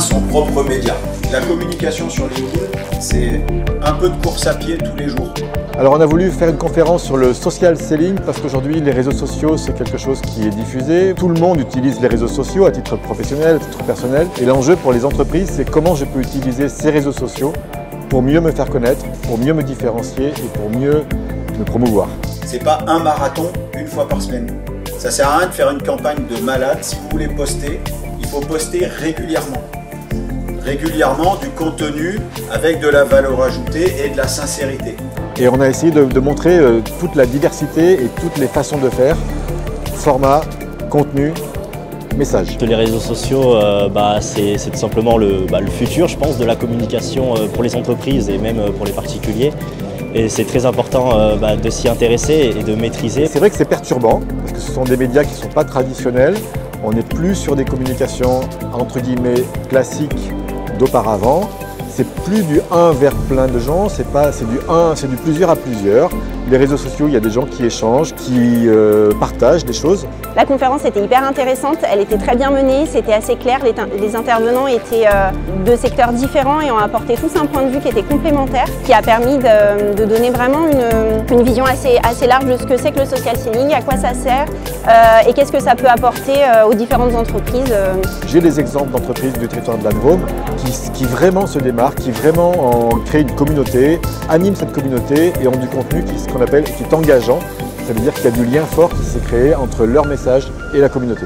son propre média. La communication sur LinkedIn, c'est un peu de course à pied tous les jours. Alors on a voulu faire une conférence sur le social selling parce qu'aujourd'hui les réseaux sociaux c'est quelque chose qui est diffusé. Tout le monde utilise les réseaux sociaux à titre professionnel, à titre personnel. Et l'enjeu pour les entreprises c'est comment je peux utiliser ces réseaux sociaux pour mieux me faire connaître, pour mieux me différencier et pour mieux me promouvoir. C'est pas un marathon une fois par semaine. Ça sert à rien de faire une campagne de malade. Si vous voulez poster, il faut poster régulièrement. Régulièrement du contenu avec de la valeur ajoutée et de la sincérité. Et on a essayé de montrer toute la diversité et toutes les façons de faire, format, contenu, message. Les réseaux sociaux, c'est tout simplement le futur, je pense, de la communication pour les entreprises et même pour les particuliers. Et c'est très important de s'y intéresser et de maîtriser. C'est vrai que c'est perturbant, parce que ce sont des médias qui ne sont pas traditionnels. On n'est plus sur des communications, entre guillemets, classiques d'auparavant. C'est plus du 1 vers plein de gens, c'est du plusieurs à plusieurs. Les réseaux sociaux, il y a des gens qui échangent, qui partagent des choses. La conférence était hyper intéressante, elle était très bien menée, c'était assez clair, les intervenants étaient de secteurs différents et ont apporté tous un point de vue qui était complémentaire, qui a permis de donner vraiment une vision assez large de ce que c'est que le social selling, à quoi ça sert et qu'est-ce que ça peut apporter aux différentes entreprises. J'ai des exemples d'entreprises du territoire de la Drôme qui vraiment se démarquent, qui vraiment créent une communauté, animent cette communauté et ont du contenu qui est engageant. Ça veut dire qu'il y a du lien fort qui s'est créé entre leur message et la communauté.